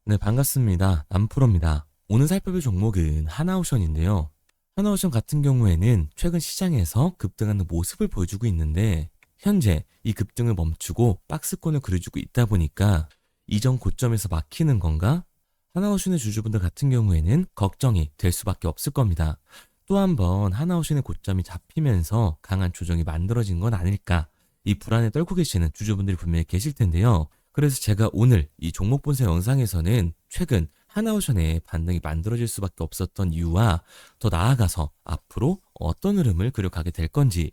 네, 반갑습니다. 남프로입니다. 오늘 살펴볼 종목은 하나오션인데요. 하나오션 같은 경우에는 최근 시장에서 급등하는 모습을 보여주고 있는데 현재 이 급등을 멈추고 박스권을 그려주고 있다 보니까 이전 고점에서 막히는 건가? 하나오션의 주주분들 같은 경우에는 걱정이 될 수밖에 없을 겁니다. 또 한 번 하나오션의 고점이 잡히면서 강한 조정이 만들어진 건 아닐까? 이 불안에 떨고 계시는 주주분들이 분명히 계실 텐데요. 그래서 제가 오늘 이 종목 분석 영상에서는 최근 하나오션의 반등이 만들어질 수밖에 없었던 이유와 더 나아가서 앞으로 어떤 흐름을 그려가게 될 건지,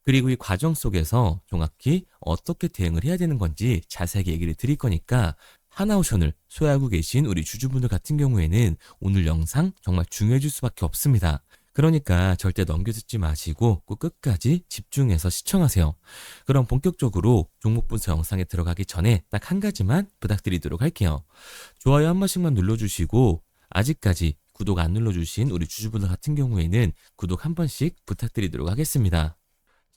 그리고 이 과정 속에서 정확히 어떻게 대응을 해야 되는 건지 자세하게 얘기를 드릴 거니까 하나오션을 소유하고 계신 우리 주주분들 같은 경우에는 오늘 영상 정말 중요해질 수밖에 없습니다. 그러니까 절대 넘겨듣지 마시고 꼭 끝까지 집중해서 시청하세요. 그럼 본격적으로 종목 분석 영상에 들어가기 전에 딱 한 가지만 부탁드리도록 할게요. 좋아요 한 번씩만 눌러주시고 아직까지 구독 안 눌러주신 우리 주주분들 같은 경우에는 구독 한 번씩 부탁드리도록 하겠습니다.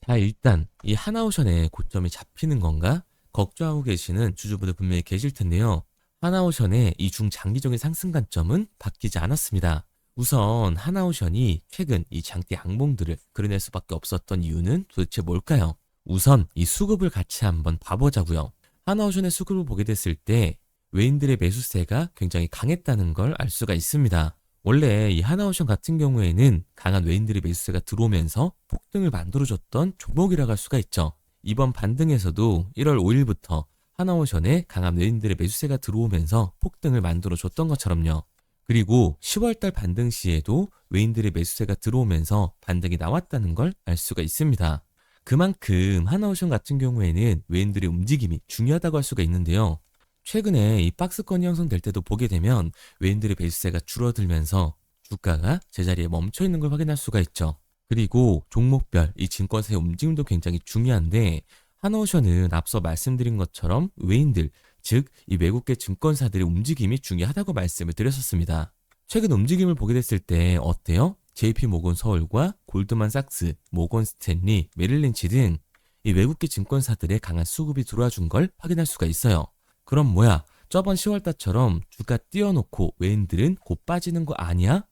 자, 일단 이 하나오션의 고점이 잡히는 건가? 걱정하고 계시는 주주분들 분명히 계실 텐데요. 하나오션의 이 중장기적인 상승 관점은 바뀌지 않았습니다. 우선 하나오션이 최근 이 장대 양봉들을 그려낼 수밖에 없었던 이유는 도대체 뭘까요? 우선 이 수급을 같이 한번 봐보자고요. 하나오션의 수급을 보게 됐을 때 외인들의 매수세가 굉장히 강했다는 걸 알 수가 있습니다. 원래 이 하나오션 같은 경우에는 강한 외인들의 매수세가 들어오면서 폭등을 만들어줬던 종목이라고 할 수가 있죠. 이번 반등에서도 1월 5일부터 하나오션에 강한 외인들의 매수세가 들어오면서 폭등을 만들어줬던 것처럼요. 그리고 10월달 반등 시에도 외인들의 매수세가 들어오면서 반등이 나왔다는 걸 알 수가 있습니다. 그만큼 하나오션 같은 경우에는 외인들의 움직임이 중요하다고 할 수가 있는데요. 최근에 이 박스권이 형성될 때도 보게 되면 외인들의 매수세가 줄어들면서 주가가 제자리에 멈춰 있는 걸 확인할 수가 있죠. 그리고 종목별 이 증권사의 움직임도 굉장히 중요한데 하나오션은 앞서 말씀드린 것처럼 외인들, 즉 이 외국계 증권사들의 움직임이 중요하다고 말씀을 드렸었습니다. 최근 움직임을 보게 됐을 때 어때요? JP모건 서울과 골드만삭스, 모건 스탠리, 메릴린치 등 이 외국계 증권사들의 강한 수급이 들어와 준 걸 확인할 수가 있어요. 그럼 뭐야? 저번 10월달처럼 주가 띄워놓고 외인들은 곧 빠지는 거 아니야?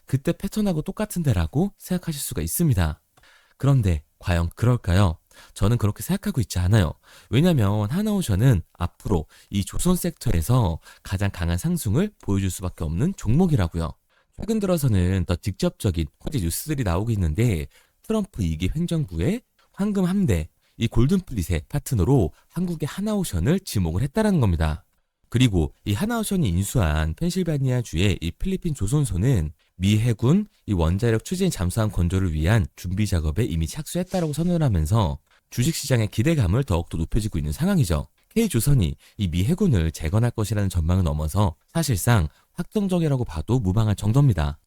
그때 패턴하고 똑같은데라고 생각하실 수가 있습니다. 그런데 과연 그럴까요? 저는 그렇게 생각하고 있지 않아요. 왜냐면 하나오션은 앞으로 이 조선 섹터에서 가장 강한 상승을 보여줄 수밖에 없는 종목이라고요. 최근 들어서는 더 직접적인 호재 뉴스들이 나오고 있는데 트럼프 2기 행정부의 황금 함대, 이 골든플릿의 파트너로 한국의 하나오션을 지목을 했다라는 겁니다. 그리고 이 하나오션이 인수한 펜실바니아주의 이 필리핀 조선소는 미 해군 이 원자력 추진 잠수함 건조를 위한 준비 작업에 이미 착수했다라고 선언을 하면서 주식시장의 기대감을 더욱더 높여지고 있는 상황이죠. K조선이 이 미 해군을 재건할 것이라는 전망을 넘어서 사실상 확정적이라고 봐도 무방할 정도입니다.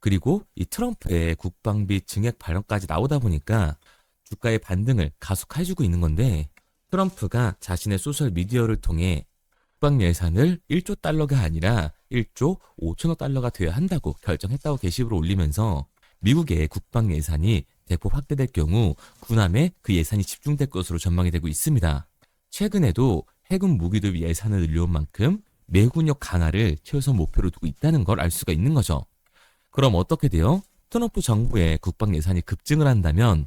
그리고 이 트럼프의 국방비 증액 발언까지 나오다 보니까 주가의 반등을 가속해주고 있는 건데 트럼프가 자신의 소셜미디어를 통해 국방 예산을 1조 달러가 아니라 1조 5천억 달러가 되어야 한다고 결정했다고 게시글을 올리면서 미국의 국방 예산이 대폭 확대될 경우 군함에 그 예산이 집중될 것으로 전망이 되고 있습니다. 최근에도 해군 무기도 예산을 늘려온 만큼 내군력 강화를 최우선 목표로 두고 있다는 걸 알 수가 있는 거죠. 그럼 어떻게 돼요? 트럼프 정부의 국방 예산이 급증을 한다면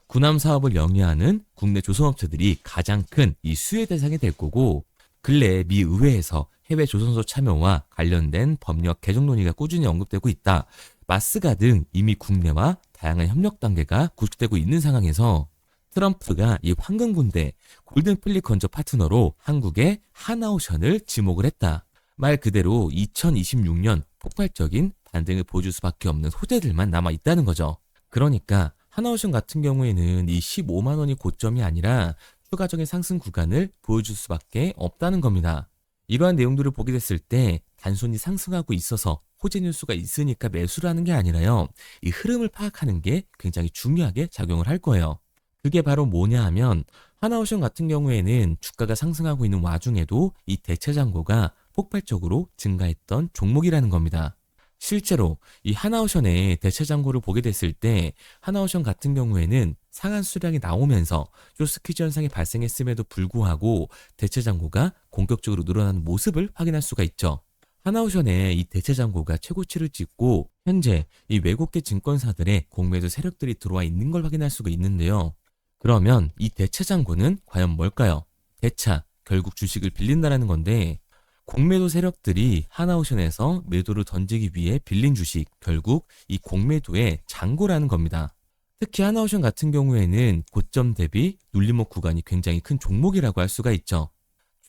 군함 사업을 영위하는 국내 조선업체들이 가장 큰 이 수혜 대상이 될 거고 근래 미 의회에서 해외 조선소 참여와 관련된 법령 개정 논의가 꾸준히 언급되고 있다. 마스가 등 이미 국내와 다양한 협력 단계가 구축되고 있는 상황에서 트럼프가 이 황금군대 골든플릿 건조 파트너로 한국의 하나오션을 지목을 했다. 말 그대로 2026년 폭발적인 반등을 보여줄 수밖에 없는 소재들만 남아 있다는 거죠. 그러니까 하나오션 같은 경우에는 이 15만 원이 고점이 아니라 추가적인 상승 구간을 보여줄 수밖에 없다는 겁니다. 이러한 내용들을 보게 됐을 때 단순히 상승하고 있어서 호재 뉴스가 있으니까 매수를 하는 게 아니라요. 이 흐름을 파악하는 게 굉장히 중요하게 작용을 할 거예요. 그게 바로 뭐냐 하면 하나오션 같은 경우에는 주가가 상승하고 있는 와중에도 이 대체 잔고가 폭발적으로 증가했던 종목이라는 겁니다. 실제로 이 하나오션의 대체 잔고를 보게 됐을 때 하나오션 같은 경우에는 상한 수량이 나오면서 쇼스퀴즈 현상이 발생했음에도 불구하고 대체 잔고가 공격적으로 늘어나는 모습을 확인할 수가 있죠. 하나오션의 이 대체 잔고가 최고치를 찍고 현재 이 외국계 증권사들의 공매도 세력들이 들어와 있는 걸 확인할 수가 있는데요. 그러면 이 대체 잔고는 과연 뭘까요? 대차, 결국 주식을 빌린다라는 건데 공매도 세력들이 하나오션에서 매도를 던지기 위해 빌린 주식, 결국 이 공매도의 잔고라는 겁니다. 특히 하나오션 같은 경우에는 고점 대비 눌림목 구간이 굉장히 큰 종목이라고 할 수가 있죠.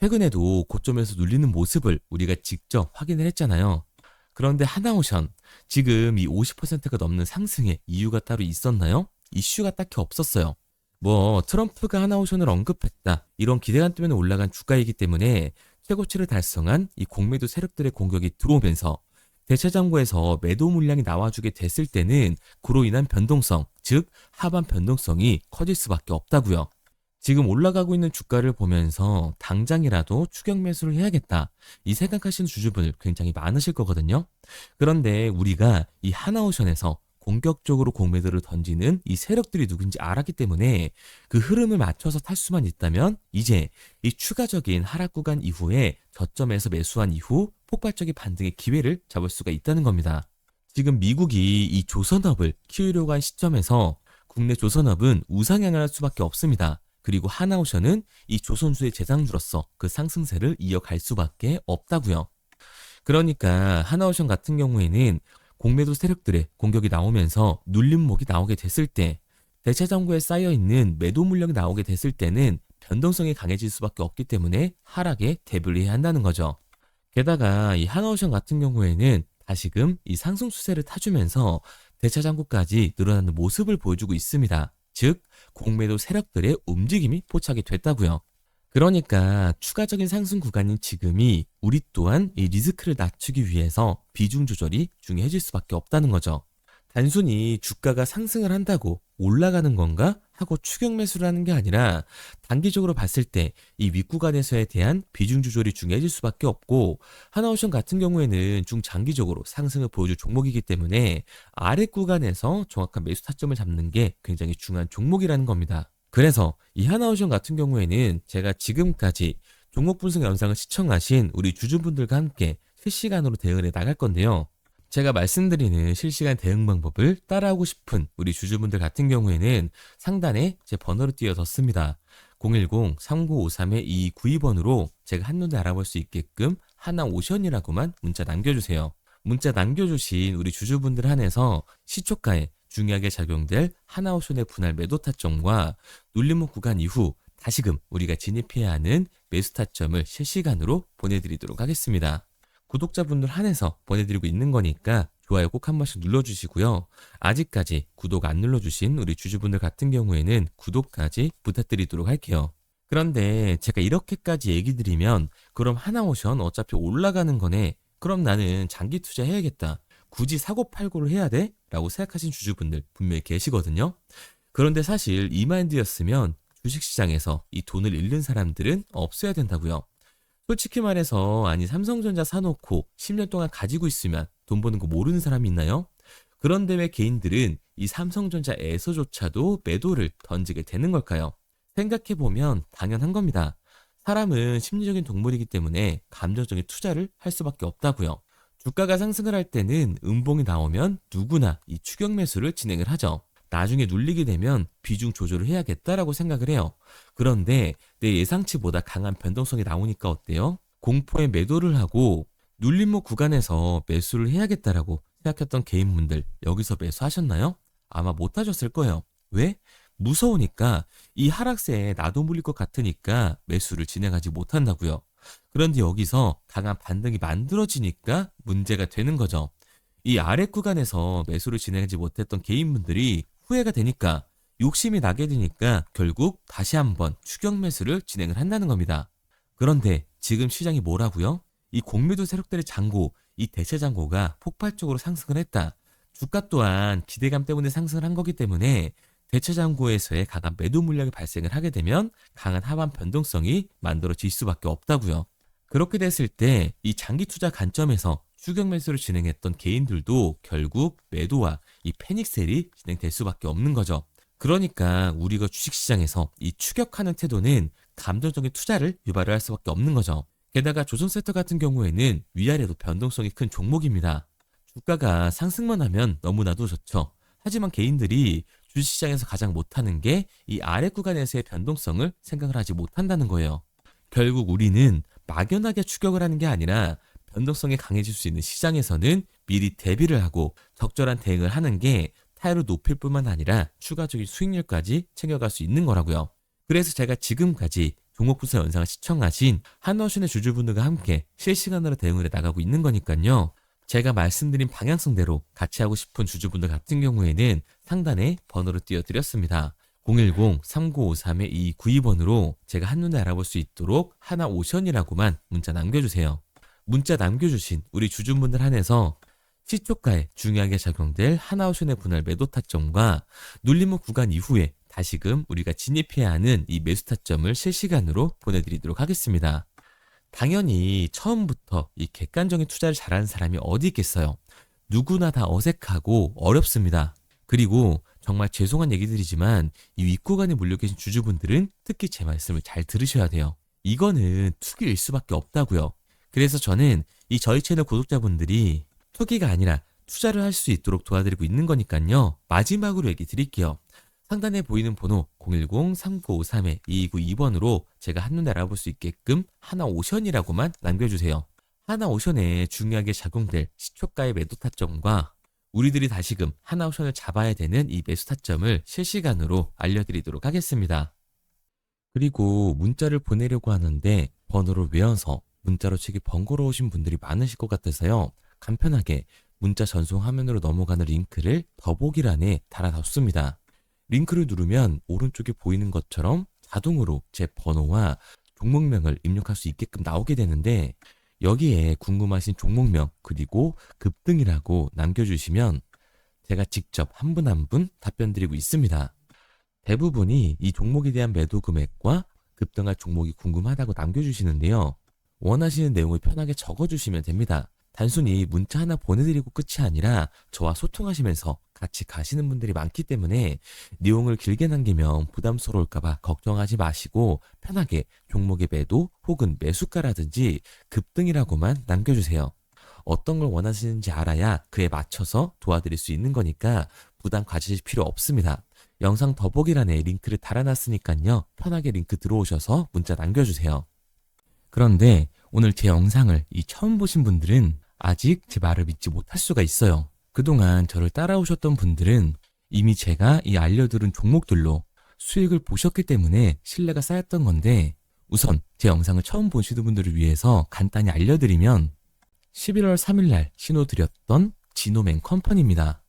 최근에도 고점에서 눌리는 모습을 우리가 직접 확인을 했잖아요. 그런데 하나오션, 지금 이 50%가 넘는 상승의 이유가 따로 있었나요? 이슈가 딱히 없었어요. 뭐 트럼프가 하나오션을 언급했다, 이런 기대감 때문에 올라간 주가이기 때문에 최고치를 달성한 이 공매도 세력들의 공격이 들어오면서 대체 잔고에서 매도 물량이 나와주게 됐을 때는 그로 인한 변동성, 즉 하반 변동성이 커질 수밖에 없다고요. 지금 올라가고 있는 주가를 보면서 당장이라도 추격 매수를 해야겠다, 이 생각하시는 주주분들 굉장히 많으실 거거든요. 그런데 우리가 이 하나오션에서 공격적으로 공매도를 던지는 이 세력들이 누군지 알았기 때문에 그 흐름을 맞춰서 탈 수만 있다면 이제 이 추가적인 하락 구간 이후에 저점에서 매수한 이후 폭발적인 반등의 기회를 잡을 수가 있다는 겁니다. 지금 미국이 이 조선업을 키우려고 한 시점에서 국내 조선업은 우상향을 할 수밖에 없습니다. 그리고 하나오션은 이 조선주의 재상주로서 그 상승세를 이어갈 수밖에 없다고요. 그러니까 하나오션 같은 경우에는 공매도 세력들의 공격이 나오면서 눌림목이 나오게 됐을 때, 대체 잔고에 쌓여있는 매도 물량이 나오게 됐을 때는 변동성이 강해질 수밖에 없기 때문에 하락에 대비를 해야 한다는 거죠. 게다가 이 하나오션 같은 경우에는 다시금 이 상승 추세를 타주면서 대체 잔고까지 늘어나는 모습을 보여주고 있습니다. 즉 공매도 세력들의 움직임이 포착이 됐다고요. 그러니까 추가적인 상승 구간인 지금이 우리 또한 이 리스크를 낮추기 위해서 비중 조절이 중요해질 수밖에 없다는 거죠. 단순히 주가가 상승을 한다고 올라가는 건가 하고 추격 매수를 하는 게 아니라 단기적으로 봤을 때 이 윗구간에서에 대한 비중 조절이 중요해질 수밖에 없고, 하나오션 같은 경우에는 중장기적으로 상승을 보여줄 종목이기 때문에 아래 구간에서 정확한 매수 타점을 잡는 게 굉장히 중요한 종목이라는 겁니다. 그래서 이 하나오션 같은 경우에는 제가 지금까지 종목 분석 영상을 시청하신 우리 주주분들과 함께 실시간으로 대응을 해 나갈 건데요. 제가 말씀드리는 실시간 대응 방법을 따라하고 싶은 우리 주주분들 같은 경우에는 상단에 제 번호를 띄워뒀습니다. 010-3953-2292번으로 제가 한눈에 알아볼 수 있게끔 하나오션이라고만 문자 남겨주세요. 문자 남겨주신 우리 주주분들 한해서 시초가에 중요하게 작용될 하나오션의 분할 매도 타점과 눌림목 구간 이후 다시금 우리가 진입해야 하는 매수 타점을 실시간으로 보내드리도록 하겠습니다. 구독자분들 한해서 보내드리고 있는 거니까 좋아요 꼭 한 번씩 눌러주시고요. 아직까지 구독 안 눌러주신 우리 주주분들 같은 경우에는 구독까지 부탁드리도록 할게요. 그런데 제가 이렇게까지 얘기 드리면 그럼 하나오션 어차피 올라가는 거네, 그럼 나는 장기 투자해야겠다, 굳이 사고 팔고를 해야 돼? 라고 생각하신 주주분들 분명히 계시거든요. 그런데 사실 이 마인드였으면 주식시장에서 이 돈을 잃는 사람들은 없어야 된다고요. 솔직히 말해서 아니 삼성전자 사놓고 10년 동안 가지고 있으면 돈 버는 거 모르는 사람이 있나요? 그런데 왜 개인들은 이 삼성전자에서조차도 매도를 던지게 되는 걸까요? 생각해보면 당연한 겁니다. 사람은 심리적인 동물이기 때문에 감정적인 투자를 할 수밖에 없다고요. 주가가 상승을 할 때는 음봉이 나오면 누구나 이 추격 매수를 진행을 하죠. 나중에 눌리게 되면 비중 조절을 해야겠다라고 생각을 해요. 그런데 내 예상치보다 강한 변동성이 나오니까 어때요? 공포에 매도를 하고 눌림목 구간에서 매수를 해야겠다라고 생각했던 개인분들 여기서 매수하셨나요? 아마 못하셨을 거예요. 왜? 무서우니까, 이 하락세에 나도 물릴 것 같으니까 매수를 진행하지 못한다고요. 그런데 여기서 강한 반등이 만들어지니까 문제가 되는 거죠. 이 아래 구간에서 매수를 진행하지 못했던 개인분들이 후회가 되니까, 욕심이 나게 되니까 결국 다시 한번 추격 매수를 진행을 한다는 겁니다. 그런데 지금 시장이 뭐라고요? 이 공매도 세력들의 잔고, 이 대체 잔고가 폭발적으로 상승을 했다. 주가 또한 기대감 때문에 상승을 한 거기 때문에 대체 잔고에서의 강한 매도 물량이 발생을 하게 되면 강한 하반 변동성이 만들어질 수밖에 없다고요. 그렇게 됐을 때 이 장기 투자 관점에서 추격 매수를 진행했던 개인들도 결국 매도와 이 패닉셀이 진행될 수밖에 없는 거죠. 그러니까 우리가 주식시장에서 이 추격하는 태도는 감정적인 투자를 유발을 할 수밖에 없는 거죠. 게다가 조선세터 같은 경우에는 위아래로 변동성이 큰 종목입니다. 주가가 상승만 하면 너무나도 좋죠. 하지만 개인들이 주식시장에서 가장 못하는 게 이 아래 구간에서의 변동성을 생각을 하지 못한다는 거예요. 결국 우리는 막연하게 추격을 하는 게 아니라 변동성이 강해질 수 있는 시장에서는 미리 대비를 하고 적절한 대응을 하는 게 타율을 높일 뿐만 아니라 추가적인 수익률까지 챙겨갈 수 있는 거라고요. 그래서 제가 지금까지 종목부서 영상을 시청하신 하나오션의 주주분들과 함께 실시간으로 대응을 해 나가고 있는 거니까요. 제가 말씀드린 방향성대로 같이 하고 싶은 주주분들 같은 경우에는 상단에 번호를 띄워드렸습니다. 010-3953-2292번으로 제가 한눈에 알아볼 수 있도록 하나오션이라고만 문자 남겨주세요. 문자 남겨주신 우리 주주분들 한해서 시초가에 중요하게 작용될 하나오션의 분할 매도 타점과 눌림목 구간 이후에 다시금 우리가 진입해야 하는 이 매수 타점을 실시간으로 보내드리도록 하겠습니다. 당연히 처음부터 이 객관적인 투자를 잘하는 사람이 어디 있겠어요. 누구나 다 어색하고 어렵습니다. 그리고 정말 죄송한 얘기들이지만 이 윗구간에 몰려 계신 주주분들은 특히 제 말씀을 잘 들으셔야 돼요. 이거는 투기일 수밖에 없다고요. 그래서 저는 이 저희 채널 구독자분들이 투기가 아니라 투자를 할 수 있도록 도와드리고 있는 거니까요. 마지막으로 얘기 드릴게요. 상단에 보이는 번호 010-3953-2292번으로 제가 한눈에 알아볼 수 있게끔 하나오션이라고만 남겨주세요. 하나오션에 중요하게 작용될 시초가의 매도 타점과 우리들이 다시금 하나오션을 잡아야 되는 이 매수 타점을 실시간으로 알려드리도록 하겠습니다. 그리고 문자를 보내려고 하는데 번호를 외워서 문자로 치기 번거로우신 분들이 많으실 것 같아서요. 간편하게 문자 전송 화면으로 넘어가는 링크를 더보기란에 달아놨습니다. 링크를 누르면 오른쪽에 보이는 것처럼 자동으로 제 번호와 종목명을 입력할 수 있게끔 나오게 되는데 여기에 궁금하신 종목명 그리고 급등이라고 남겨주시면 제가 직접 한 분 한 분 답변 드리고 있습니다. 대부분이 이 종목에 대한 매도 금액과 급등할 종목이 궁금하다고 남겨주시는데요. 원하시는 내용을 편하게 적어주시면 됩니다. 단순히 문자 하나 보내드리고 끝이 아니라 저와 소통하시면서 같이 가시는 분들이 많기 때문에 내용을 길게 남기면 부담스러울까봐 걱정하지 마시고 편하게 종목의 매도 혹은 매수가라든지 급등이라고만 남겨주세요. 어떤 걸 원하시는지 알아야 그에 맞춰서 도와드릴 수 있는 거니까 부담 가지실 필요 없습니다. 영상 더보기란에 링크를 달아놨으니까요. 편하게 링크 들어오셔서 문자 남겨주세요. 그런데 오늘 제 영상을 처음 보신 분들은 아직 제 말을 믿지 못할 수가 있어요. 그동안 저를 따라오셨던 분들은 이미 제가 이 알려드린 종목들로 수익을 보셨기 때문에 신뢰가 쌓였던 건데 우선 제 영상을 처음 보시는 분들을 위해서 간단히 알려드리면 11월 3일날 신호드렸던 지노맨 컴퍼니입니다.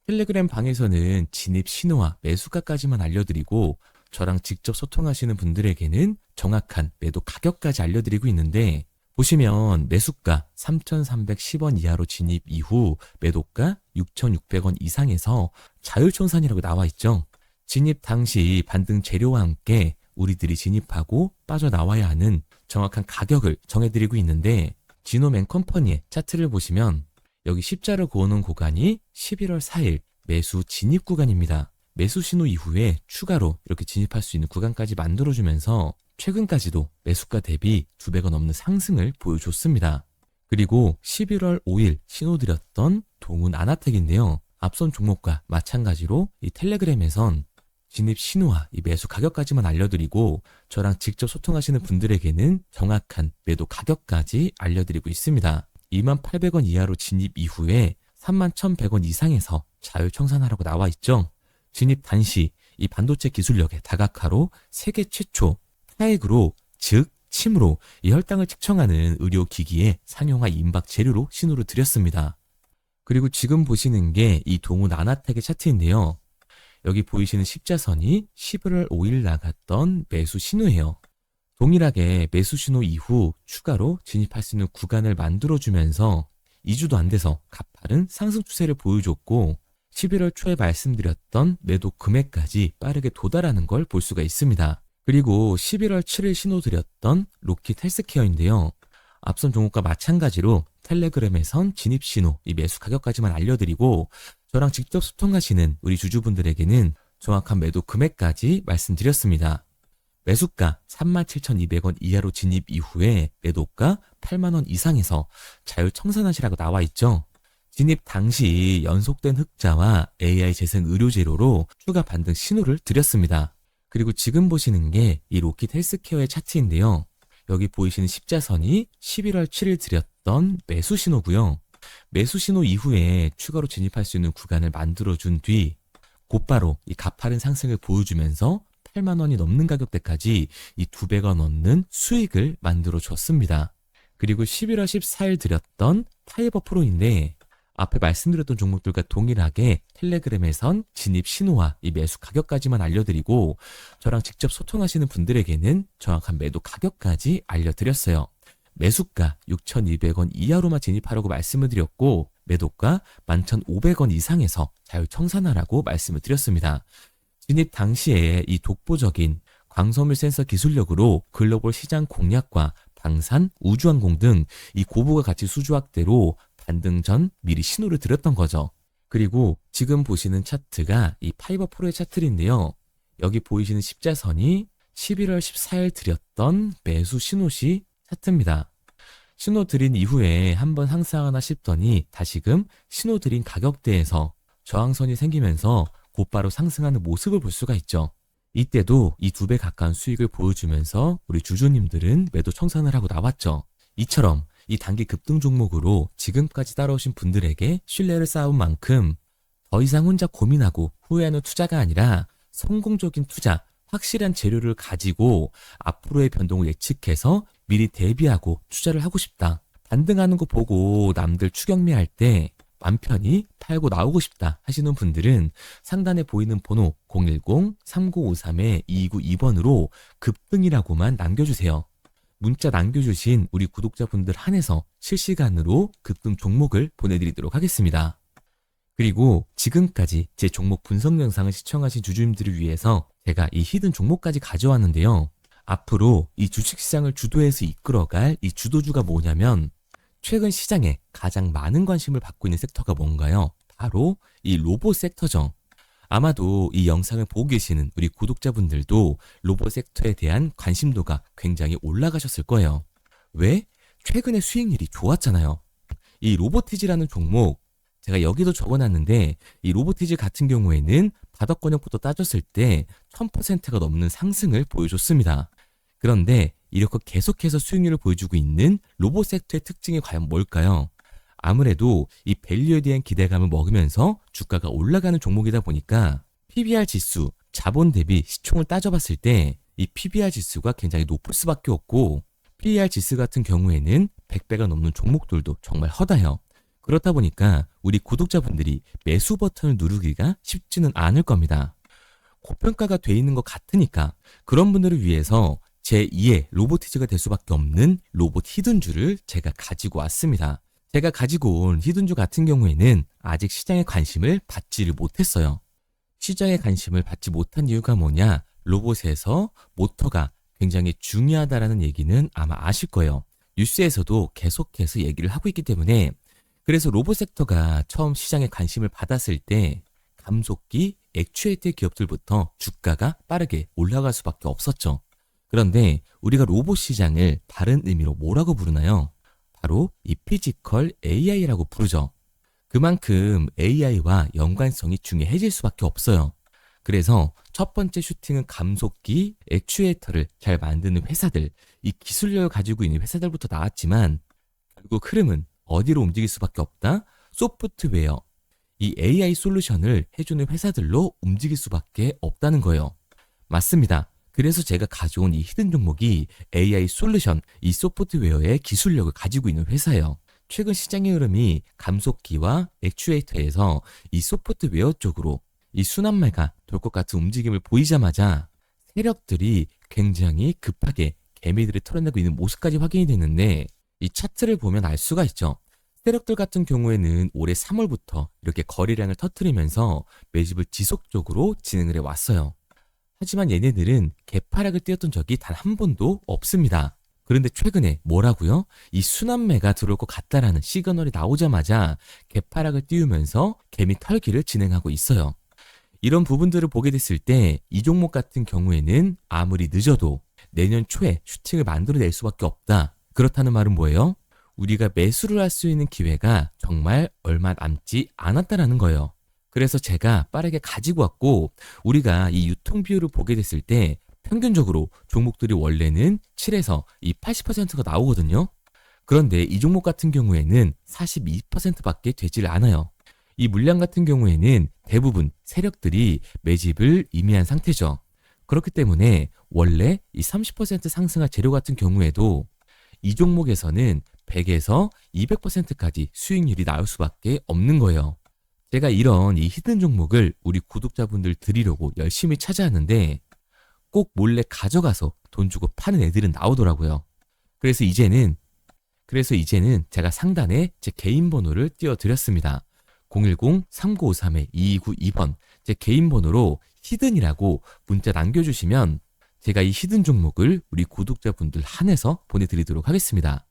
텔레그램 방에서는 진입 신호와 매수가까지만 알려드리고 저랑 직접 소통하시는 분들에게는 정확한 매도 가격까지 알려드리고 있는데 보시면 매수가 3,310원 이하로 진입 이후 매도가 6,600원 이상에서 자율청산이라고 나와 있죠. 진입 당시 반등 재료와 함께 우리들이 진입하고 빠져나와야 하는 정확한 가격을 정해드리고 있는데 지노맨 컴퍼니의 차트를 보시면 여기 십자를 그어놓은 구간이 11월 4일 매수 진입 구간입니다. 매수 신호 이후에 추가로 이렇게 진입할 수 있는 구간까지 만들어주면서 최근까지도 매수가 대비 2배가 넘는 상승을 보여줬습니다. 그리고 11월 5일 신호드렸던 동훈 아나텍인데요. 앞선 종목과 마찬가지로 이 텔레그램에선 진입 신호와 이 매수 가격까지만 알려드리고 저랑 직접 소통하시는 분들에게는 정확한 매도 가격까지 알려드리고 있습니다. 28,000원 이하로 진입 이후에 31,100원 이상에서 자율청산하라고 나와 있죠. 진입 단시 이 반도체 기술력의 다각화로 세계 최초 타액으로 즉 침으로 이 혈당을 측정하는 의료기기의 상용화 임박 재료로 신호를 드렸습니다. 그리고 지금 보시는 게 이 동훈 아나텍의 차트인데요. 여기 보이시는 십자선이 11월 5일 나갔던 매수 신호예요. 동일하게 매수 신호 이후 추가로 진입할 수 있는 구간을 만들어주면서 2주도 안 돼서 가파른 상승 추세를 보여줬고 11월 초에 말씀드렸던 매도 금액까지 빠르게 도달하는 걸 볼 수가 있습니다. 그리고 11월 7일 신호드렸던 로킷 헬스케어인데요. 앞선 종목과 마찬가지로 텔레그램에선 진입 신호, 이 매수 가격까지만 알려드리고 저랑 직접 소통하시는 우리 주주분들에게는 정확한 매도 금액까지 말씀드렸습니다. 매수가 37,200원 이하로 진입 이후에 매도가 8만 원 이상에서 자율 청산하시라고 나와 있죠. 진입 당시 연속된 흑자와 AI 재생 의료 재료로 추가 반등 신호를 드렸습니다. 그리고 지금 보시는 게 이 로킷 헬스케어의 차트인데요. 여기 보이시는 십자선이 11월 7일 드렸던 매수 신호고요. 매수 신호 이후에 추가로 진입할 수 있는 구간을 만들어준 뒤 곧바로 이 가파른 상승을 보여주면서 8만 원이 넘는 가격대까지 이 2배가 넘는 수익을 만들어 줬습니다. 그리고 11월 14일 드렸던 파이버 프로인데 앞에 말씀드렸던 종목들과 동일하게 텔레그램에선 진입 신호와 이 매수 가격까지만 알려드리고 저랑 직접 소통하시는 분들에게는 정확한 매도 가격까지 알려드렸어요. 매수가 6,200원 이하로만 진입하라고 말씀을 드렸고 매도가 11,500원 이상에서 자율 청산하라고 말씀을 드렸습니다. 진입 당시에 이 독보적인 광섬유 센서 기술력으로 글로벌 시장 공략과 방산, 우주항공 등 이 고부가 가치 수주 확대로 반등 전 미리 신호를 드렸던 거죠. 그리고 지금 보시는 차트가 이 파이버 프로의 차트인데요. 여기 보이시는 십자선이 11월 14일 드렸던 매수 신호시 차트입니다. 신호 드린 이후에 한번 상승하나 싶더니 다시금 신호 드린 가격대에서 저항선이 생기면서 곧바로 상승하는 모습을 볼 수가 있죠. 이때도 이 2배 가까운 수익을 보여주면서 우리 주주님들은 매도 청산을 하고 나왔죠. 이처럼 이 단기 급등 종목으로 지금까지 따라오신 분들에게 신뢰를 쌓은 만큼 더 이상 혼자 고민하고 후회하는 투자가 아니라 성공적인 투자, 확실한 재료를 가지고 앞으로의 변동을 예측해서 미리 대비하고 투자를 하고 싶다. 반등하는 거 보고 남들 추격매할 때 맘 편히 팔고 나오고 싶다 하시는 분들은 상단에 보이는 번호 010-3953-2292번으로 급등이라고만 남겨주세요. 문자 남겨주신 우리 구독자분들 한해서 실시간으로 급등 종목을 보내드리도록 하겠습니다. 그리고 지금까지 제 종목 분석 영상을 시청하신 주주님들을 위해서 제가 이 히든 종목까지 가져왔는데요. 앞으로 이 주식시장을 주도해서 이끌어갈 이 주도주가 뭐냐면 최근 시장에 가장 많은 관심을 받고 있는 섹터가 뭔가요? 바로 이 로봇 섹터죠. 아마도 이 영상을 보고 계시는 우리 구독자분들도 로봇 섹터에 대한 관심도가 굉장히 올라가셨을 거예요. 왜? 최근에 수익률이 좋았잖아요. 이 로보티즈라는 종목 제가 여기도 적어놨는데 이 로보티즈 같은 경우에는 바닥권역부터 따졌을 때 1000%가 넘는 상승을 보여줬습니다. 그런데 이렇게 계속해서 수익률을 보여주고 있는 로봇 섹터의 특징이 과연 뭘까요? 아무래도 이 밸류에 대한 기대감을 먹으면서 주가가 올라가는 종목이다 보니까 PBR 지수, 자본 대비 시총을 따져봤을 때 이 PBR 지수가 굉장히 높을 수밖에 없고 PER 지수 같은 경우에는 100배가 넘는 종목들도 정말 허다해요. 그렇다 보니까 우리 구독자분들이 매수 버튼을 누르기가 쉽지는 않을 겁니다. 고평가가 돼 있는 것 같으니까 그런 분들을 위해서 제2의 로보티즈가 될 수밖에 없는 로봇 히든주를 제가 가지고 왔습니다. 제가 가지고 온 히든주 같은 경우에는 아직 시장의 관심을 받지를 못했어요. 시장의 관심을 받지 못한 이유가 뭐냐? 로봇에서 모터가 굉장히 중요하다라는 얘기는 아마 아실 거예요. 뉴스에서도 계속해서 얘기를 하고 있기 때문에 그래서 로봇 섹터가 처음 시장에 관심을 받았을 때 감속기, 액추에이터 기업들부터 주가가 빠르게 올라갈 수밖에 없었죠. 그런데 우리가 로봇 시장을 다른 의미로 뭐라고 부르나요? 바로 이 피지컬 AI라고 부르죠. 그만큼 AI와 연관성이 중요해질 수밖에 없어요. 그래서 첫 번째 슈팅은 감속기, 액추에이터를 잘 만드는 회사들, 이 기술력을 가지고 있는 회사들부터 나왔지만 결국 흐름은 어디로 움직일 수밖에 없다? 소프트웨어, 이 AI 솔루션을 해주는 회사들로 움직일 수밖에 없다는 거예요. 맞습니다. 그래서 제가 가져온 이 히든 종목이 AI 솔루션, 이 소프트웨어의 기술력을 가지고 있는 회사예요. 최근 시장의 흐름이 감속기와 액추에이터에서 이 소프트웨어 쪽으로 이 순환매가 돌 것 같은 움직임을 보이자마자 세력들이 굉장히 급하게 개미들을 털어내고 있는 모습까지 확인이 됐는데 이 차트를 보면 알 수가 있죠. 세력들 같은 경우에는 올해 3월부터 이렇게 거래량을 터뜨리면서 매집을 지속적으로 진행을 해왔어요. 하지만 얘네들은 개파락을 띄웠던 적이 단 한 번도 없습니다. 그런데 최근에 뭐라고요? 이 순환매가 들어올 것 같다라는 시그널이 나오자마자 개파락을 띄우면서 개미 털기를 진행하고 있어요. 이런 부분들을 보게 됐을 때 이 종목 같은 경우에는 아무리 늦어도 내년 초에 슈팅을 만들어낼 수밖에 없다. 그렇다는 말은 뭐예요? 우리가 매수를 할 수 있는 기회가 정말 얼마 남지 않았다라는 거예요. 그래서 제가 빠르게 가지고 왔고 우리가 이 유통 비율을 보게 됐을 때 평균적으로 종목들이 원래는 7에서 이 80%가 나오거든요. 그런데 이 종목 같은 경우에는 42%밖에 되질 않아요. 이 물량 같은 경우에는 대부분 세력들이 매집을 이미한 상태죠. 그렇기 때문에 원래 이 30% 상승할 재료 같은 경우에도 이 종목에서는 100에서 200%까지 수익률이 나올 수밖에 없는 거예요. 제가 이런 이 히든 종목을 우리 구독자분들 드리려고 열심히 찾아왔는데 꼭 몰래 가져가서 돈 주고 파는 애들은 나오더라고요. 그래서 이제는 제가 상단에 제 개인 번호를 띄워드렸습니다. 010-3953-2292번 제 개인 번호로 히든이라고 문자 남겨주시면 제가 이 히든 종목을 우리 구독자분들 한해서 보내드리도록 하겠습니다.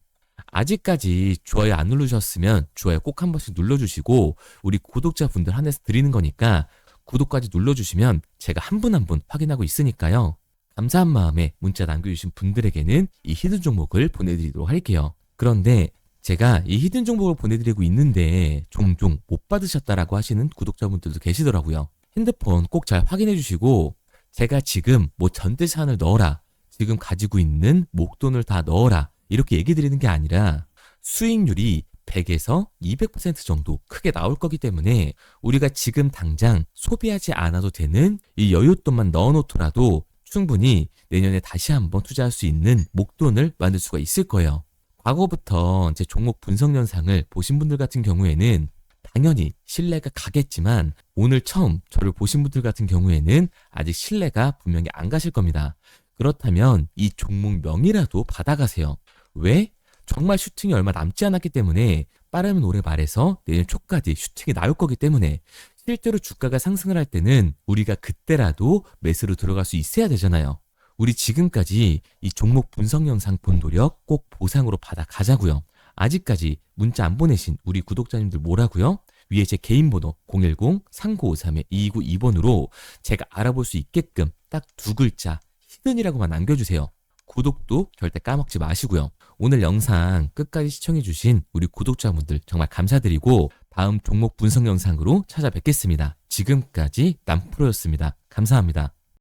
아직까지 좋아요 안 누르셨으면 좋아요 꼭 한 번씩 눌러주시고 우리 구독자분들 한해서 드리는 거니까 구독까지 눌러주시면 제가 한 분 한 분 확인하고 있으니까요. 감사한 마음에 문자 남겨주신 분들에게는 이 히든 종목을 보내드리도록 할게요. 그런데 제가 이 히든 종목을 보내드리고 있는데 종종 못 받으셨다라고 하시는 구독자분들도 계시더라고요. 핸드폰 꼭 잘 확인해 주시고 제가 지금 뭐 전재산을 넣어라, 지금 가지고 있는 목돈을 다 넣어라 이렇게 얘기 드리는 게 아니라 수익률이 100에서 200% 정도 크게 나올 거기 때문에 우리가 지금 당장 소비하지 않아도 되는 이 여윳돈만 넣어놓더라도 충분히 내년에 다시 한번 투자할 수 있는 목돈을 만들 수가 있을 거예요. 과거부터 제 종목 분석 영상을 보신 분들 같은 경우에는 당연히 신뢰가 가겠지만 오늘 처음 저를 보신 분들 같은 경우에는 아직 신뢰가 분명히 안 가실 겁니다. 그렇다면 이 종목명이라도 받아가세요. 왜? 정말 슈팅이 얼마 남지 않았기 때문에 빠르면 올해 말에서 내년 초까지 슈팅이 나올 거기 때문에 실제로 주가가 상승을 할 때는 우리가 그때라도 매수로 들어갈 수 있어야 되잖아요. 우리 지금까지 이 종목 분석 영상 본 노력 꼭 보상으로 받아 가자고요. 아직까지 문자 안 보내신 우리 구독자님들 뭐라고요? 위에 제 개인 번호 010-3953-2292번으로 제가 알아볼 수 있게끔 딱 두 글자 히든이라고만 남겨주세요. 구독도 절대 까먹지 마시고요. 오늘 영상 끝까지 시청해주신 우리 구독자분들 정말 감사드리고 다음 종목 분석 영상으로 찾아뵙겠습니다. 지금까지 남프로였습니다. 감사합니다.